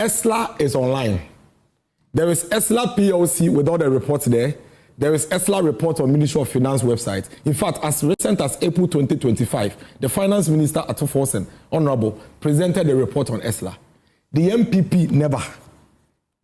ESLA is online. There is ESLA PLC with all the reports there. There is ESLA report on Ministry of Finance website. In fact, as recent as April 2025, the Finance Minister Ato Forsen, Honorable, presented a report on ESLA. The MPP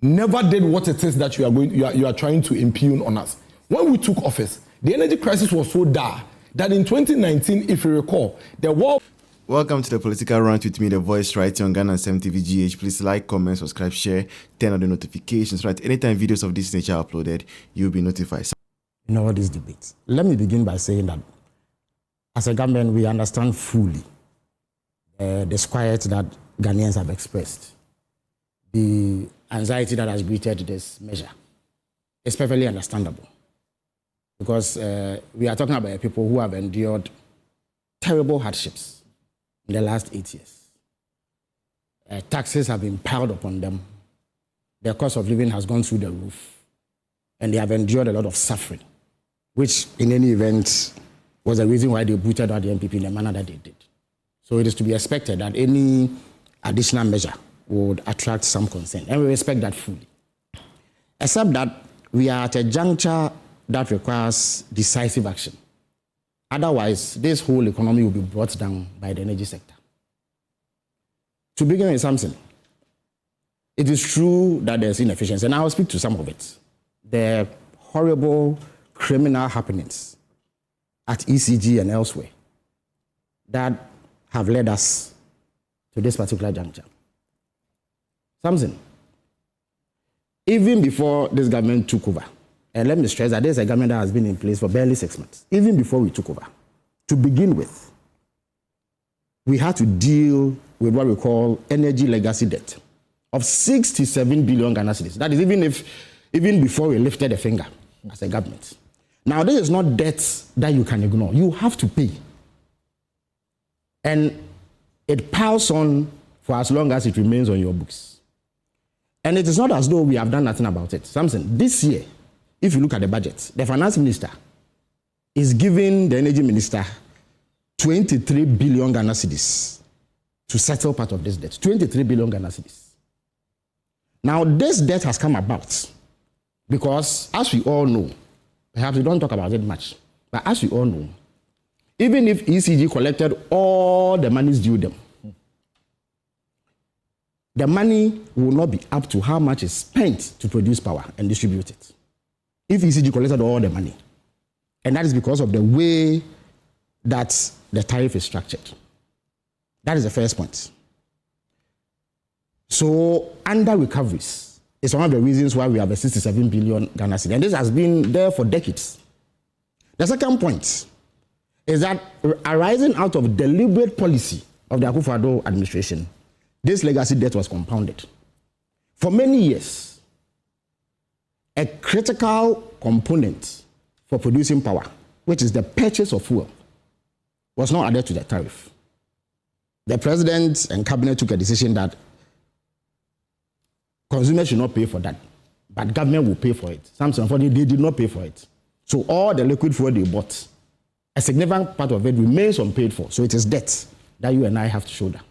never did what it is that you are trying to impugn on us. When we took office, the energy crisis was so dire that in 2019, if you recall, the war. Welcome to the Political Rant with me, the voice right here on Ghana 7 TV GH. Please like, comment, subscribe, share, turn on the notifications. Right, anytime videos of this nature are uploaded, you'll be notified. You know what this debate. Let me begin by saying that as a government, we understand fully the disquiet that Ghanaians have expressed, the anxiety that has greeted this measure. It's perfectly understandable because we are talking about people who have endured terrible hardships in the last 8 years. Taxes have been piled upon them. Their cost of living has gone through the roof. And they have endured a lot of suffering, which in any event was the reason why they booted out the MPP in the manner that they did. So it is to be expected that any additional measure would attract some concern. And we respect that fully. Except that we are at a juncture that requires decisive action. Otherwise, this whole economy will be brought down by the energy sector. To begin with something, it is true that there's inefficiency, and I will speak to some of it. The horrible criminal happenings at ECG and elsewhere that have led us to this particular juncture. Something, even before this government took over, and let me stress that there's a government that has been in place for barely 6 months. Even before we took over, to begin with, we had to deal with what we call energy legacy debt of 67 billion Ghana cedis. That is even before we lifted a finger as a government. Now, this is not debt that you can ignore. You have to pay. And it piles on for as long as it remains on your books. And it is not as though we have done nothing about it. Something, this year, if you look at the budget, the finance minister is giving the energy minister 23 billion Ghana cedis to settle part of this debt. 23 billion Ghana cedis. Now, this debt has come about because, as we all know, perhaps we don't talk about it much, but as we all know, even if ECG collected all the monies due them, the money will not be up to how much is spent to produce power and distribute it. If ECG collected all the money. And that is because of the way that the tariff is structured. That is the first point. So under recoveries is one of the reasons why we have a 67 billion Ghana cedi. And this has been there for decades. The second point is that arising out of deliberate policy of the Akufo-Addo administration, this legacy debt was compounded. For many years, a critical component for producing power, which is the purchase of fuel, was not added to the tariff. The president and cabinet took a decision that consumers should not pay for that, but government will pay for it. Something, unfortunately, they did not pay for it. So all the liquid fuel they bought, a significant part of it remains unpaid for. So it is debt that you and I have to shoulder.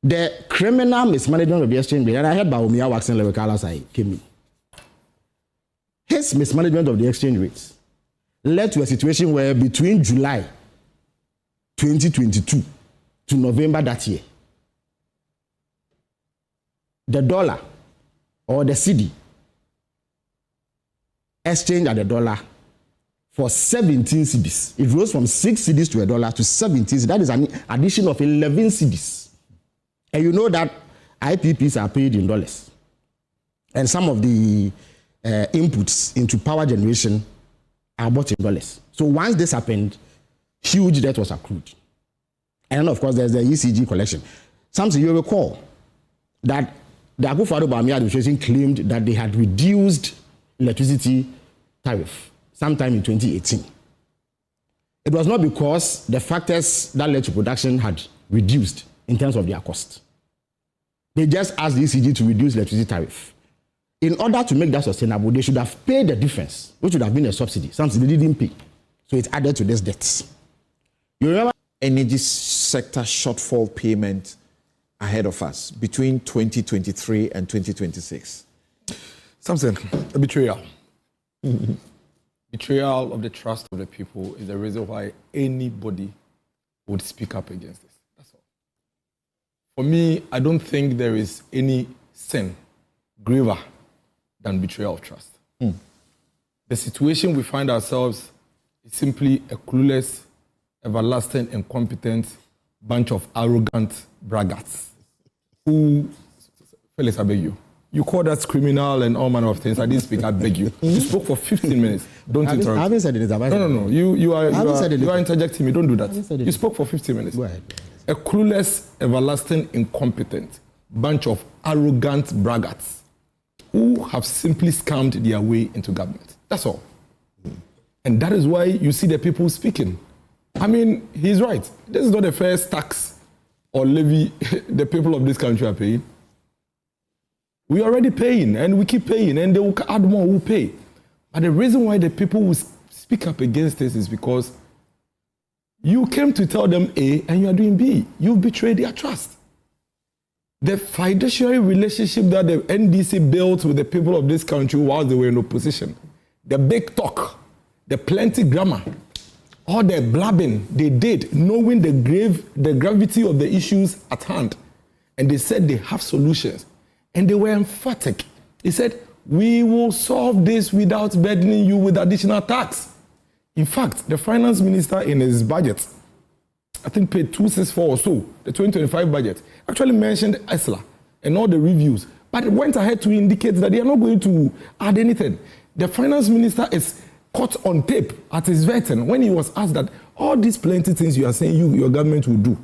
The criminal mismanagement of the exchange rate, and I heard Baumia Waxen Lewikala as I came in. His mismanagement of the exchange rates led to a situation where between July 2022 to November that year, the dollar or the cedi exchanged at the dollar for 17 cedis. It rose from 6 cedis to $1 to 17 cedis. That is an addition of 11 cedis. And you know that IPPs are paid in dollars. And some of the inputs into power generation are bought in dollars. So once this happened, huge debt was accrued. And then, of course, there's the ECG collection. Something you recall that the Akufo-Addo administration claimed that they had reduced electricity tariff sometime in 2018. It was not because the factors that led to production had reduced in terms of their cost. They just asked the ECG to reduce electricity tariff. In order to make that sustainable, they should have paid the difference, which would have been a subsidy, something they didn't pay. So it's added to this debt. You remember? Energy sector shortfall payment ahead of us between 2023 and 2026? Something, a betrayal. Betrayal of the trust of the people is the reason why anybody would speak up against this. That's all. For me, I don't think there is any sin graver than betrayal of trust. The situation we find ourselves is simply a clueless, everlasting, incompetent bunch of arrogant braggarts who, Felix, I beg you. You call that criminal and all manner of things. I didn't speak, I beg you. You spoke for 15 minutes. Don't interrupt. I haven't said anything. No. You are interjecting me. Don't do that. You spoke for 15 minutes. Go ahead. A clueless, everlasting, incompetent bunch of arrogant braggarts who have simply scammed their way into government. That's all. And that is why you see the people speaking. I mean, he's right. This is not the first tax or levy the people of this country are paying. We are already paying, and we keep paying, and they will add more, we'll pay. But the reason why the people will speak up against this is because you came to tell them A, and you are doing B. You betrayed their trust. The fiduciary relationship that the NDC built with the people of this country while they were in opposition, the big talk, the plenty grammar, all the blabbing they did, knowing the gravity of the issues at hand, and they said they have solutions. And they were emphatic. He said, we will solve this without burdening you with additional tax. In fact, the finance minister in his budget, I think paid 264 or so, the 2025 budget, actually mentioned ESLA and all the reviews, but it went ahead to indicate that they are not going to add anything. The finance minister is caught on tape at his vetting when he was asked that all these plenty things you are saying your government will do,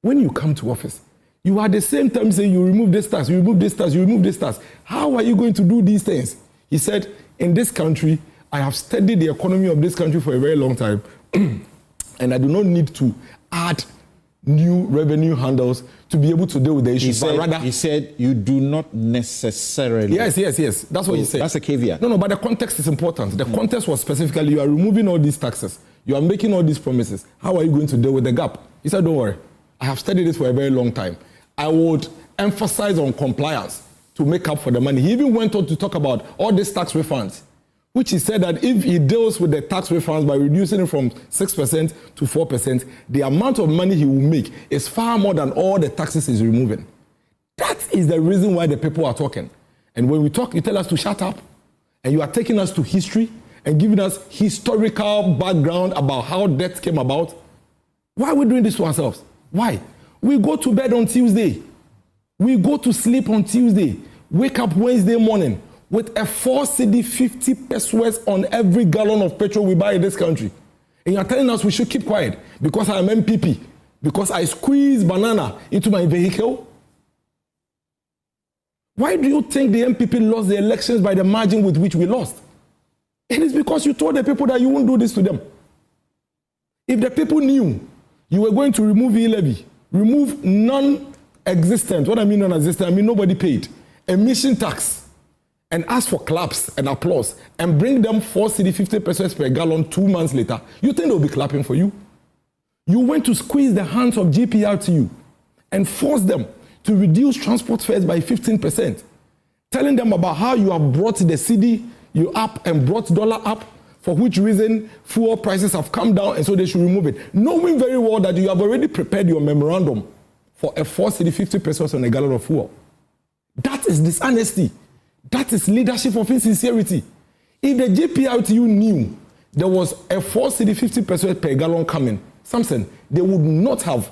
when you come to office, you are at the same time saying you remove this tax, you remove this tax, you remove this tax. How are you going to do these things? He said, in this country, I have studied the economy of this country for a very long time, and I do not need to add new revenue handles to be able to deal with the issues. He said you do not necessarily. Yes. That's what he said. That's a caveat. No, but the context is important. The context was specifically, you are removing all these taxes. You are making all these promises. How are you going to deal with the gap? He said, don't worry. I have studied this for a very long time. I would emphasize on compliance to make up for the money. He even went on to talk about all these tax refunds, which he said that if he deals with the tax refunds by reducing it from 6% to 4%, the amount of money he will make is far more than all the taxes he's removing. That is the reason why the people are talking. And when we talk, you tell us to shut up, and you are taking us to history and giving us historical background about how debt came about. Why are we doing this to ourselves? Why? We go to bed on Tuesday. We go to sleep on Tuesday. Wake up Wednesday morning with a 4 cedi 50 pesos on every gallon of petrol we buy in this country. And you're telling us we should keep quiet because I am MPP, because I squeeze banana into my vehicle? Why do you think the MPP lost the elections by the margin with which we lost? It is because you told the people that you won't do this to them. If the people knew you were going to remove e-levy, remove non-existent, what I mean non-existent, I mean nobody paid, emission tax, and ask for claps and applause, and bring them 4 cedi 50 pesos per gallon 2 months later, you think they'll be clapping for you? You went to squeeze the hands of GPRTU and force them to reduce transport fares by 15%, telling them about how you have brought the cedi you up and brought dollar up, for which reason fuel prices have come down and so they should remove it. Knowing very well that you have already prepared your memorandum for a 4 cedi 50 pesos on a gallon of fuel. That is dishonesty. That is leadership of insincerity. If the GPRTU knew there was a 4 cedi 50 pesos per gallon coming, something, they would not have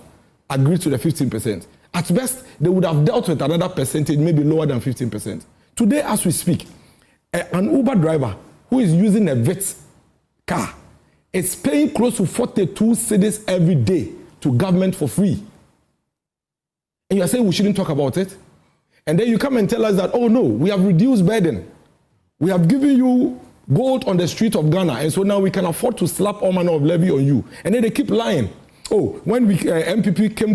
agreed to the 15%. At best, they would have dealt with another percentage, maybe lower than 15%. Today, as we speak, an Uber driver who is using a VIT car is paying close to 42 cedis every day to government for free. And you are saying we shouldn't talk about it? And then you come and tell us that, oh no, we have reduced burden. We have given you gold on the street of Ghana, and so now we can afford to slap all manner of levy on you. And then they keep lying. Oh, when we came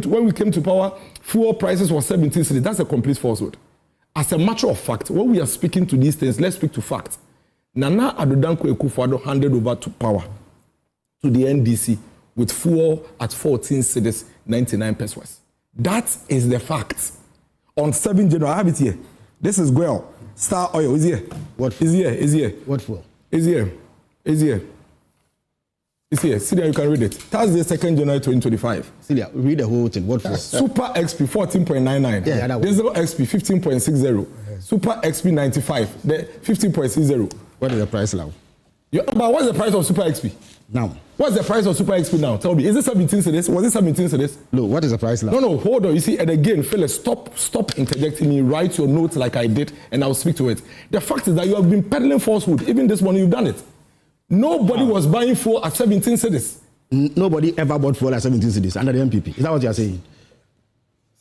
to power, fuel prices were 17 cedis. That's a complete falsehood. As a matter of fact, when we are speaking to these things, let's speak to facts. Nana Addo Dankwa Akufo-Addo handed over to power to the NDC with fuel at 14 cedis 99 pesos. That is the fact. On 7 January, I have it here. This is Guel. Star Oil is here. What? Is here. Is here. What for? Is here. Is here. It's here. See there, you can read it. Thursday, 2nd January 2025. See there, read the whole thing. What for? Super XP 14.99. Yeah, that one. Diesel XP 15.60. Super XP 95. The 15.60. What is the price now? But what's the price of Super XP? Now. What's the price of Super XP now? Tell me. Is it 17 cedis? Was it 17 cedis? No, what is the price now? No, hold on. You see, and again, Felix, stop interjecting me. Write your notes like I did, and I'll speak to it. The fact is that you have been peddling falsehood. Even this morning, you've done it. Nobody was buying fuel at 17 cedis. Nobody ever bought fuel at 17 cedis under the MPP. Is that what you are saying?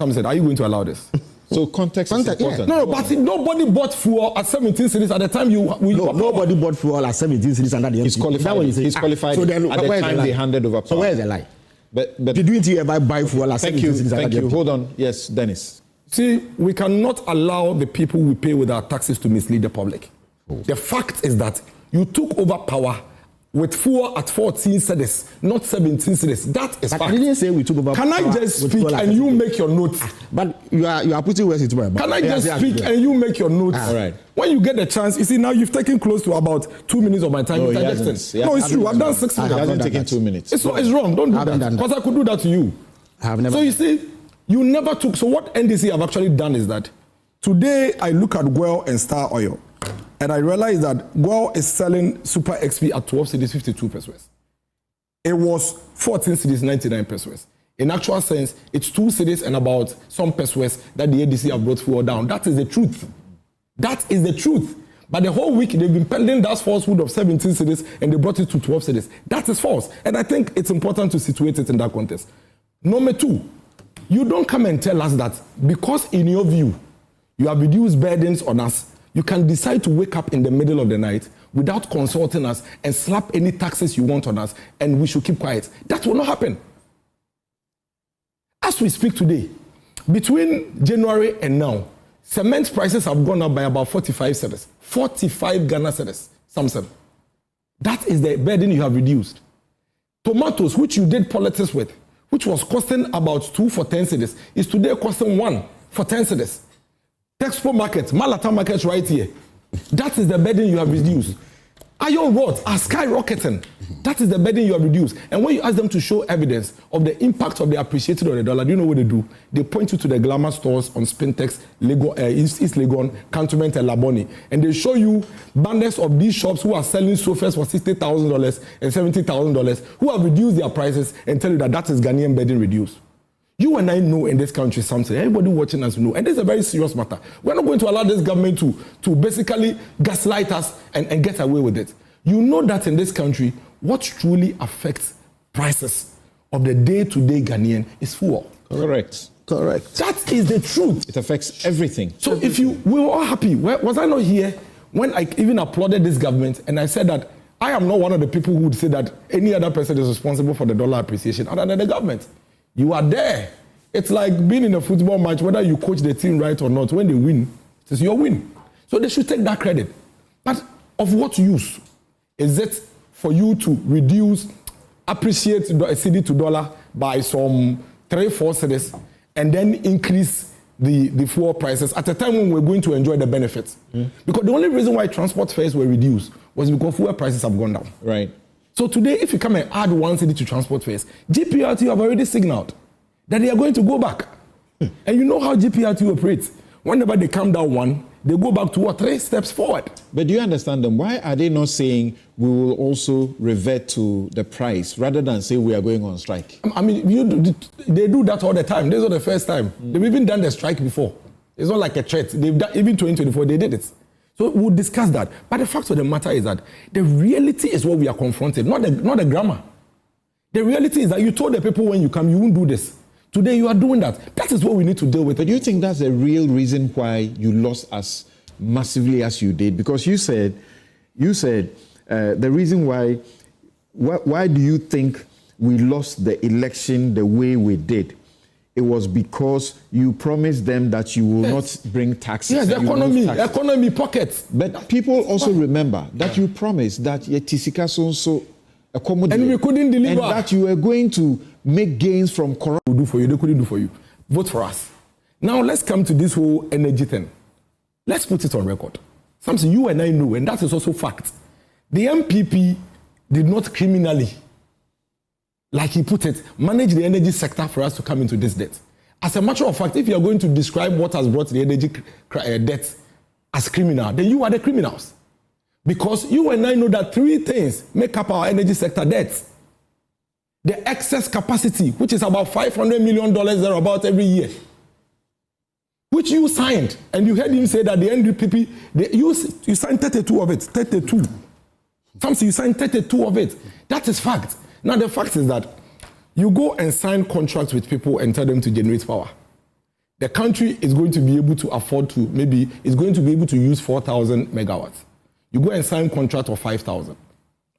Some said, are you going to allow this? So context is important. No, but nobody bought fuel at 17 cedis at the time nobody bought fuel at 17 cedis under the MPP. He's qualified. He's qualified So then, at the time they handed over power. So where is the lie? But Didn't you ever buy fuel at 17 cedis under Thank the you. MPP? Hold on. Yes, Dennis. See, we cannot allow the people we pay with our taxes to mislead the public. The fact is that you took over power with fuel at 14 cedis, not 17 cedis. That is But fact. I didn't say we took over Can I power just with speak fuel at and you 17? make your notes? But you are putting words into my mouth. Can I just speak and you make your notes? All right. When you get the chance, you see, now you've taken close to about 2 minutes of my time. No, he interjecting. hasn't. No, it's true. I've done 6 I minutes. It hasn't done taken that. 2 minutes. It's wrong. Don't do I haven't that. done that. Because I could do that to you. I have never. So you see, you never took. So what NDC have actually done is that today I look at Guel and Star Oil, and I realize that Guel is selling Super XP at 12 cedis 52 pesos. It was 14 cedis 99 pesos. In actual sense, it's 2 cedis and about some pesos that the ADC have brought fuel down. That is the truth. That is the truth. But the whole week they've been peddling that falsehood of 17 cedis and they brought it to 12 cedis. That is false. And I think it's important to situate it in that context. Number 2, you don't come and tell us that because in your view, you have reduced burdens on us, you can decide to wake up in the middle of the night without consulting us and slap any taxes you want on us and we should keep quiet. That will not happen. As we speak today, between January and now, cement prices have gone up by about 45 cedis. 45 Ghana cedis, Samson. That is the burden you have reduced. Tomatoes, which you did politics with, which was costing about 2 for 10 cedis, is today costing 1 for 10 cedis. Texpo market, Malata market right here. That is the burden you have reduced. Iron rods are skyrocketing. That is the burden you have reduced. And when you ask them to show evidence of the impact of the appreciation of the dollar, do you know what they do? They point you to the glamour stores on Spintex, East Legon, Cantonment, and Laboni. And they show you banners of these shops who are selling sofas for $60,000 and $70,000, who have reduced their prices and tell you that that is Ghanaian burden reduced. You and I know in this country something. Everybody watching us know. And this is a very serious matter. We're not going to allow this government to basically gaslight us and get away with it. You know that in this country, what truly affects prices of the day-to-day Ghanaian is fuel. Correct. That is the truth. It affects everything. So if we were all happy. Was I not here when I even applauded this government and I said that I am not one of the people who would say that any other person is responsible for the dollar appreciation other than the government. You are there. It's like being in a football match, whether you coach the team right or not, when they win, it's your win. So they should take that credit. But of what use is it for you to appreciate the CD to dollar by some 3-4 cedis and then increase the fuel prices at a time when we're going to enjoy the benefits? Because the only reason why transport fares were reduced was because fuel prices have gone down. Right. So today, if you come and add 1 cedi to transport fares, GPRT have already signaled that they are going to go back. And you know how GPRT operates. Whenever they come down 1, they go back 2 or 3 steps forward. But do you understand them? Why are they not saying we will also revert to the price rather than say we are going on strike? I mean, they do that all the time. This is not the first time. They've even done the strike before. It's not like a threat. They've done, even 2024, they did it. So we'll discuss that. But the fact of the matter is that the reality is what we are confronted, not the grammar. The reality is that you told the people when you come, you won't do this. Today you are doing that. That is what we need to deal with. But do you think that's the real reason why you lost as massively as you did? Because you said the reason why do you think we lost the election the way we did? It was because you promised them that you will not bring taxes. Yes, economy pockets. But people also remember that you promised that your tisika so accommodate. And we couldn't deliver. And that you were going to make gains from corruption. Do for you, they couldn't do for you. vote for us. Now let's come to this whole energy thing. Let's put it on record. Something you and I know, and that is also fact. The MPP did not criminally, like he put it, manage the energy sector for us to come into this debt. As a matter of fact, if you are going to describe what has brought the energy debt as criminal, then you are the criminals. Because you and I know that three things make up our energy sector debt. The excess capacity, which is about $500 million thereabout every year, which you signed, and you heard him say that the NDPP, you signed 32 of it, 32. Something you signed 32 of it. That is fact. Now the fact is that you go and sign contracts with people and tell them to generate power. The country is going to be able to afford to, maybe it's going to be able to use 4,000 megawatts. You go and sign contract of 5,000.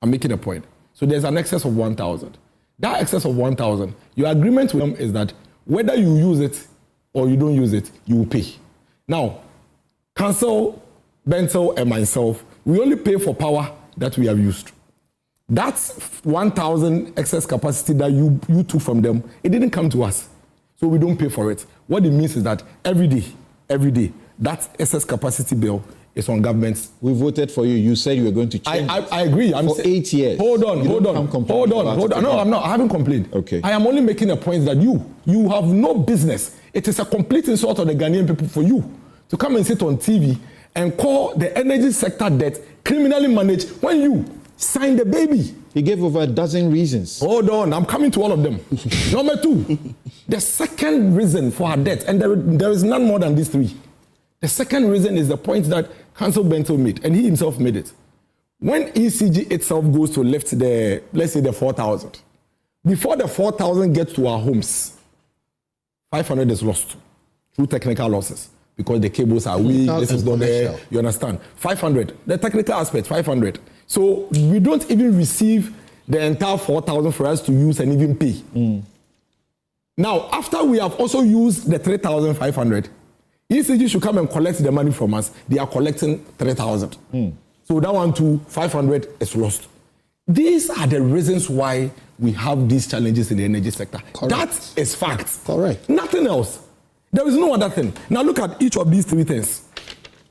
I'm making a point. So there's an excess of 1,000. That excess of 1,000, your agreement with them is that whether you use it or you don't use it, you will pay. Now, Council, Bentel, and myself, we only pay for power that we have used. That's 1,000 excess capacity that you took from them. It didn't come to us, so we don't pay for it. What it means is that every day, that excess capacity bill is on government. We voted for you. You said you were going to change. I agree. For 8 years. Hold on. No, I'm not. I haven't complained. Okay. I am only making a point that you have no business. It is a complete insult on the Ghanaian people for you to come and sit on TV and call the energy sector debt criminally managed when you signed the baby. He gave over a dozen reasons. Hold on, I'm coming to all of them. Number two, the second reason for her debt, and there is none more than these three. The second reason is the point that Council Bento made, and he himself made it. When ECG itself goes to lift the, let's say the 4,000, before the 4,000 gets to our homes, 500 is lost through technical losses because the cables are weak, this is not there, you understand? 500, the technical aspect, 500. So we don't even receive the entire 4,000 for us to use and even pay. Now, after we have also used the 3,500, ECG should come and collect the money from us. They are collecting 3,000. So that one to 500 is lost. These are the reasons why we have these challenges in the energy sector. Correct. That is fact. Correct. Nothing else. There is no other thing. Now look at each of these three things.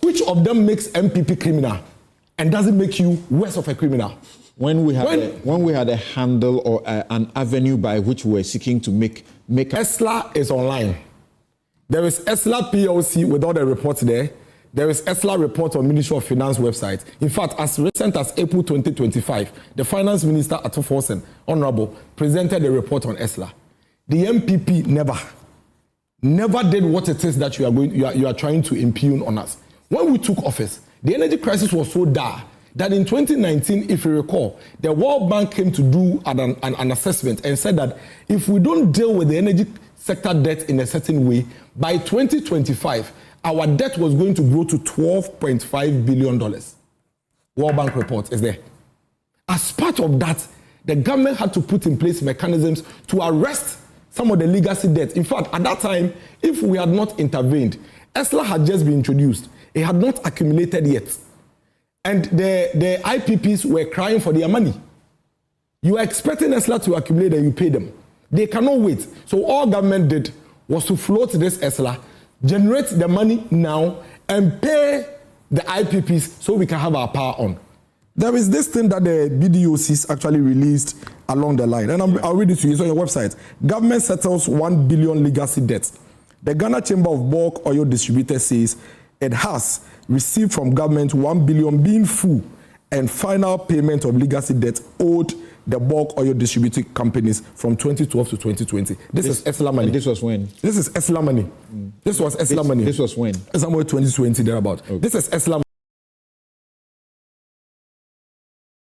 Which of them makes MPP criminal and doesn't make you worse of a criminal? When we had a handle or an avenue by which we were seeking to make ESLA is online. There is ESLA PLC with all the reports there. There is ESLA report on Ministry of Finance website. In fact, as recent as April 2025, the Finance Minister Ato Forsen, Honorable, presented a report on ESLA. The MPP never did what it is that you are trying to impugn on us. When we took office, the energy crisis was so dire that in 2019, if you recall, the World Bank came to do an assessment and said that if we don't deal with the energy sector debt in a certain way, by 2025, our debt was going to grow to $12.5 billion. World Bank report is there. As part of that, the government had to put in place mechanisms to arrest some of the legacy debt. In fact, at that time, if we had not intervened, ESLA had just been introduced. It had not accumulated yet. And the IPPs were crying for their money. You are expecting ESLA to accumulate and you pay them. They cannot wait. So all government did was to float this ESLA, generate the money now, and pay the IPPs so we can have our power on. There is this thing that the BDOCs actually released along the line, and I'll read it to you. It's on your website. Government settles 1 billion legacy debt. The Ghana Chamber of Bulk Oil Distributors says it has received from government 1 billion being full and final payment of legacy debt owed the bulk oil distributing companies from 2012 to 2020. This is ESLA money. This was when? This is ESLA money. This was ESLA money. This was when? Somewhere 2020 thereabout. Okay. This is ESLA money.